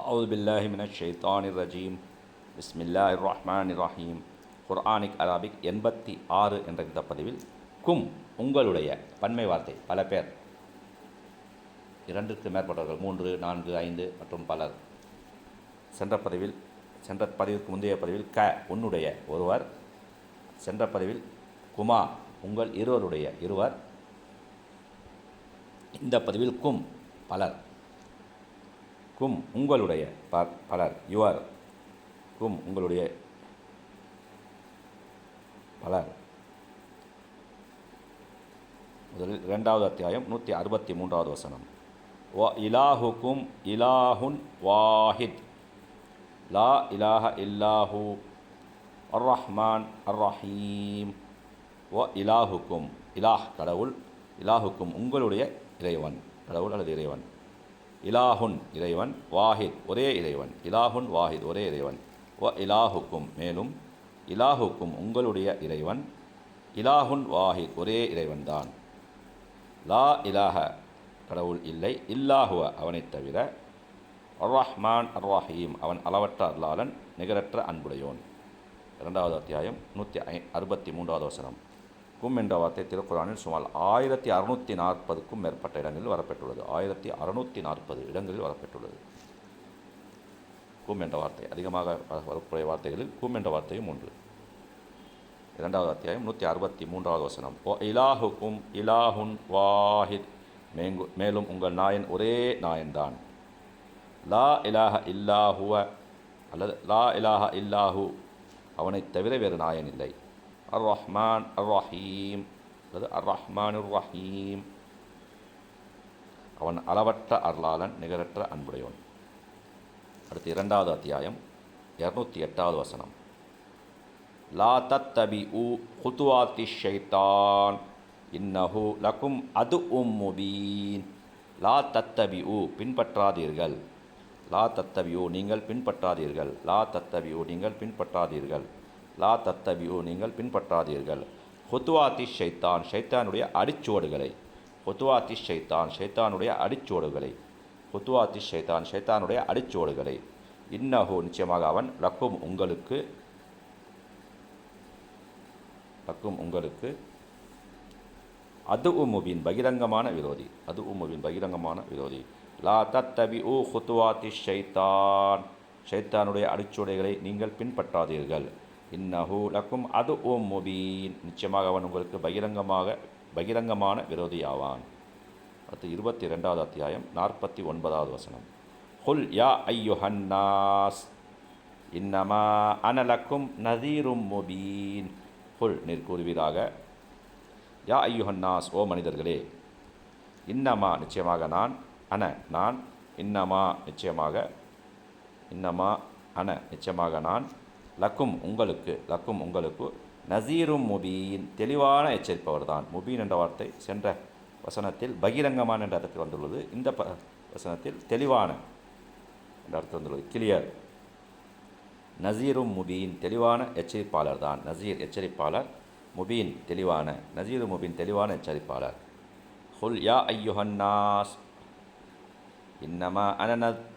அவுது பில்லாஹி மினஷ் ஷைத்தானிர் ரஜீம். பிஸ்மில்லாஹிர் ரஹ்மானிர் ரஹீம். குர்ஆனிக் அரபிக் 86 என்ற இந்த பதிவில் கும் உங்களுடைய பன்மை வார்த்தை பல பேர், இரண்டுக்கு மேற்பட்டவர்கள், 3, 4, 5 மற்றும் பலர். சென்ற பதிவிற்கு முந்தைய பதிவில் க உன்னுடைய ஒருவர், சென்ற பதிவில் குமா உங்கள் இருவருடைய இருவர், இந்த பதிவில் கும் பலர். கும் உங்களுடைய பலர் யுவர், கும் உங்களுடைய பலர். முதலில் 2வது அத்தியாயம் 163வது வசனம். வ இலாஹுக்கும் இலாஹுன் வாஹித் லா இலாஹ இல்லாஹு அர் ரஹ்மான் அர் ரஹீம். வ இலாஹுக்கும், இலாஹ் கடவுள், இலாஹுக்கும் உங்களுடைய இறைவன், கடவுள் அல்லது இறைவன். இலாஹுன் இறைவன், வாஹித் ஒரே இறைவன், இலாஹுன் வாஹித் ஒரே இறைவன். வ இலாஹுக்கும் மேலும் இலாஹுக்கும் உங்களுடைய இறைவன், இலாஹுன் வாஹித் ஒரே இறைவன்தான். லா இலாஹ கடவுள் இல்லை, இல்லாஹுவ அவனைத் தவிர, அர் ரஹ்மான் அர் ரஹீம் அவன் அளவற்ற அருளாளன் நிகரற்ற அன்புடையோன். 2வது அத்தியாயம் 163வது வசனம். கும் என்ற வார்த்தை திருக்குர்ஆனில் சுமார் 1640க்கும் மேற்பட்ட இடங்களில் வரப்பெற்றுள்ளது. 1640 இடங்களில் வரப்பெற்றுள்ளது கும் என்ற வார்த்தை. அதிகமாக வரக்கூடிய வார்த்தைகளில் கும் என்ற வார்த்தையும் ஒன்று. 2வது அத்தியாயம் 163வது வசனம். ஓ இலாஹுக்கும் இலாஹுன் வாஹித் மேலும் உங்கள் நாயன் ஒரே நாயன்தான். லா இலாஹ இல்லாஹுவ அல்லது லா இலாஹ இல்லாஹு அவனைத் தவிர வேறு நாயன் இல்லை. அர் ரஹ்மான் அர் ரஹீம் அல்லது அர் ரஹ்மான் உர் ரஹீம் அவன் அளவற்ற அருளாளன் நிகரற்ற அன்புடையோன். அடுத்து 2வது அத்தியாயம் 208வது வசனம். லா தத்தபிஉ குதுவாத்தி ஷைத்தான் இன்னஹு லகும் அதுஉம் முபீன். லா தத்தபிஉ பின்பற்றாதீர்கள், லா தத்தபிஉ நீங்கள் பின்பற்றாதீர்கள், லா தத்தபிஉ நீங்கள் பின்பற்றாதீர்கள், லா தத்தபிஉ நீங்கள் பின்பற்றாதீர்கள். ஹுத்துவாத்தி ஷைத்தான் ஷைத்தானுடைய அடிச்சுவடுகளை, ஹுத்துவாத்தி ஷைத்தான் ஷைத்தானுடைய அடிச்சுவடுகளை, ஹுத்துவாத்தி ஷைத்தான் ஷைத்தானுடைய அடிச்சுவடுகளை. இன்னஹு நிச்சயமாக அவன் லக்கும் உங்களுக்கு, லக்கும் உங்களுக்கு அது முபின் பகிரங்கமான விரோதி, அது முபின் பகிரங்கமான விரோதி. லா தத்தபிஉ ஹுத்துவாத்தி ஷைத்தான் ஷைத்தானுடைய அடிச்சுவடுகளை நீங்கள் பின்பற்றாதீர்கள். இன்னஹு லக்கும் அது முபீன் நிச்சயமாக அவன் உங்களுக்கு பகிரங்கமான விரோதி ஆவான். அடுத்து 22வது அத்தியாயம் 49வது வசனம். குல் யா ஐயுஹன்னாஸ் இன்னமா அனலக்கும் நதீரும் முபீன். குல் நீர் கூறுவீராக, யா ஐயுஹன்னாஸ் ஓ மனிதர்களே, இன்னமா நிச்சயமாக நான், நான் இன்னமா நிச்சயமாக, இன்னமா நிச்சயமாக நான், லக்கும் உங்களுக்கு நசீரும் முபீன் தெளிவான எச்சரிப்பவர் தான். முபீன் என்ற வார்த்தை சென்ற வசனத்தில் பகிரங்கமான என்ற அர்த்தத்தில் வந்துள்ளது. இந்த வசனத்தில் தெளிவான என்ற அர்த்தம் வந்துள்ளது, கிளியர். நசீரும் முபீன் தெளிவான எச்சரிப்பாளர் தான். நசீர் எச்சரிப்பாளர், முபீன் தெளிவான, நசீரு முபீன் தெளிவான எச்சரிப்பாளர். குல் யா ஐயுஹன்னாஸ் இன்னமா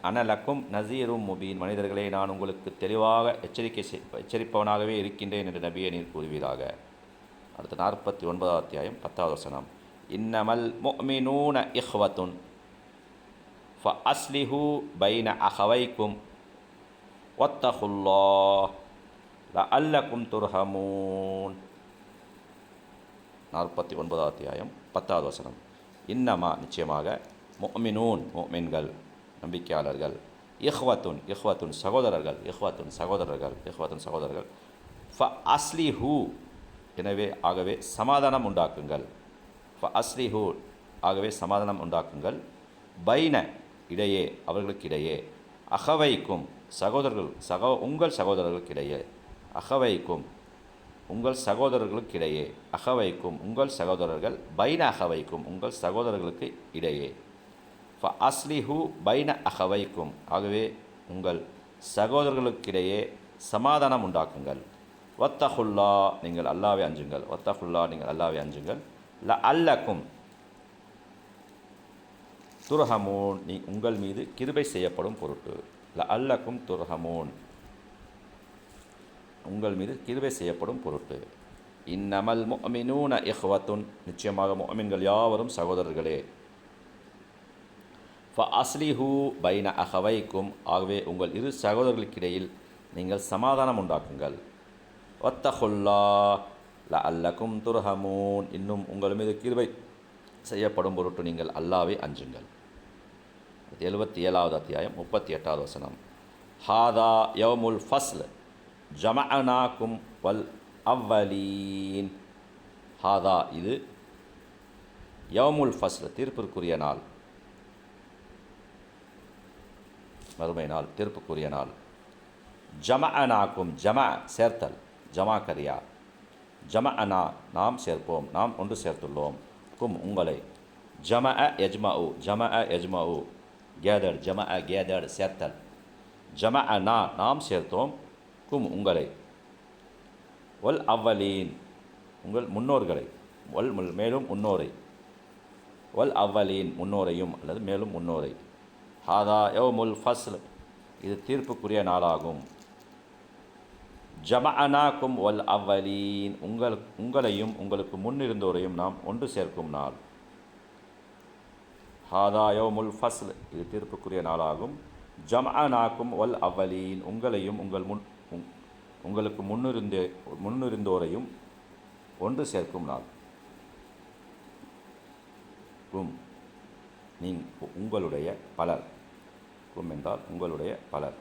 அனலக்கும் நசீரும் முபீன் மனிதர்களே, நான் உங்களுக்கு தெளிவாக எச்சரிப்பவனாகவே இருக்கின்றேன் என்று நபியை நீர் கூறுவீராக. அடுத்த 49வது அத்தியாயம் 10வது வசனம். இன்னமல் முஃமினூன இஹ்வத்துன் ஃபஅஸ்லிஹு பைன அஹவைக்கும் வத்தகுல்லாஹ் லஅல்லக்கும் துர்ஹமூன். 49வது அத்தியாயம் 10வது வசனம். இன்னமா நிச்சயமாக, முஃமினூன் முஃமின்கள் நம்பிக்கையாளர்கள், இஹ்வத்துன் சகோதரர்கள், சகோதரர்கள், ஃபஅஸ்லிஹு எனவே ஆகவே சமாதானம் உண்டாக்குங்கள், ஃபஅஸ்லிஹு ஆகவே சமாதானம் உண்டாக்குங்கள், பைன இடையே அவர்களுக்கிடையே, அஹவைக்கும் சகோதரர்கள் உங்கள் சகோதரர்களுக்கிடையே, அஹவைக்கும் உங்கள் சகோதரர்களுக்கிடையே, அஹவைக்கும் உங்கள் சகோதரர்கள், பைன அஹவைக்கும் உங்கள் சகோதரர்களுக்கு இடையே, ஃபஅஸ்லிஹு பைன அஹவைக்கும் ஆகவே உங்கள் சகோதரர்களுக்கிடையே சமாதானம் உண்டாக்குங்கள். வத்தகுல்லா நீங்கள் அல்லாஹ்வை அஞ்சுங்கள், வத்தகுல்லா நீங்கள் அல்லாஹ்வை அஞ்சுங்கள். லஅல்லக்கும் துர்ஹமூன் உங்கள் மீது கிருபை செய்யப்படும் பொருட்டு. லஅல்லக்கும் துர்ஹமூன், உங்கள் மீது கிருபை செய்யப்படும் பொருட்டு. இன்னமல் முஅ்மினூன இஹ்வத்துன், நிச்சயமாக முஅ்மின்கள் யாவரும் சகோதரர்களே. ஃபஅஸ்லிஹு பைன அஹவைக்கும், ஆகவே உங்கள் இரு சகோதரர்களுக்கிடையில் நீங்கள் சமாதானம் உண்டாக்குங்கள். வத்தகுல்லா லஅல்லக்கும் துர்ஹமூன், இன்னும் உங்கள் மீது கிருபை செய்யப்படும் பொருட்டு நீங்கள் அல்லாஹ்வை அஞ்சுங்கள். 77வது அத்தியாயம் 38வது வசனம். ஹாதா யௌமுல் ஃபஸ்ல் ஜமஅனாக்கும் வல் அவ்வலீன். ஹாதா, இது யௌமுல் ஃபஸ்ல், தீர்ப்பிற்குரிய நாள், மறுமை நாள், தீர்ப்புக்குரிய நாள். ஜமஅனாக்கும், ஜம சேர்த்தல், ஜமா கரியா, ஜமஅனா நாம் சேர்ப்போம், நாம் ஒன்று சேர்த்துள்ளோம், கும் உங்களை, ஜமஅ யஜ்மஉ, ஜமஅ யஜ்மஉ கேதர், ஜமஅ கேதர் சேர்த்தல், ஜமஅனா நாம் சேர்த்தோம், கும் உங்களை, வல் அவ்வலீன் உங்கள் முன்னோர்களை, வல் மேலும் முன்னோரை, வல் அவ்வலீன் முன்னோரையும் அல்லது மேலும் முன்னோரை. ஹாதா யௌமுல் ஃபஸ்ல், இது தீர்ப்புக்குரிய நாளாகும். ஜமஅனாக்கும் வல் அவ்வலீன், உங்களையும் உங்களுக்கு முன்னிருந்தோரையும் நாம் ஒன்று சேர்க்கும் நாள். ஹாதா யௌமுல் ஃபஸ்ல், இது தீர்ப்புக்குரிய நாளாகும். ஜமஅனாக்கும் வல் அவ்வலீன், உங்களையும் உங்களுக்கு முன்னிருந்தோரையும் ஒன்று சேர்க்கும் நாள். உங்களுடைய பலர், என்றால் உங்களுடைய பலர்.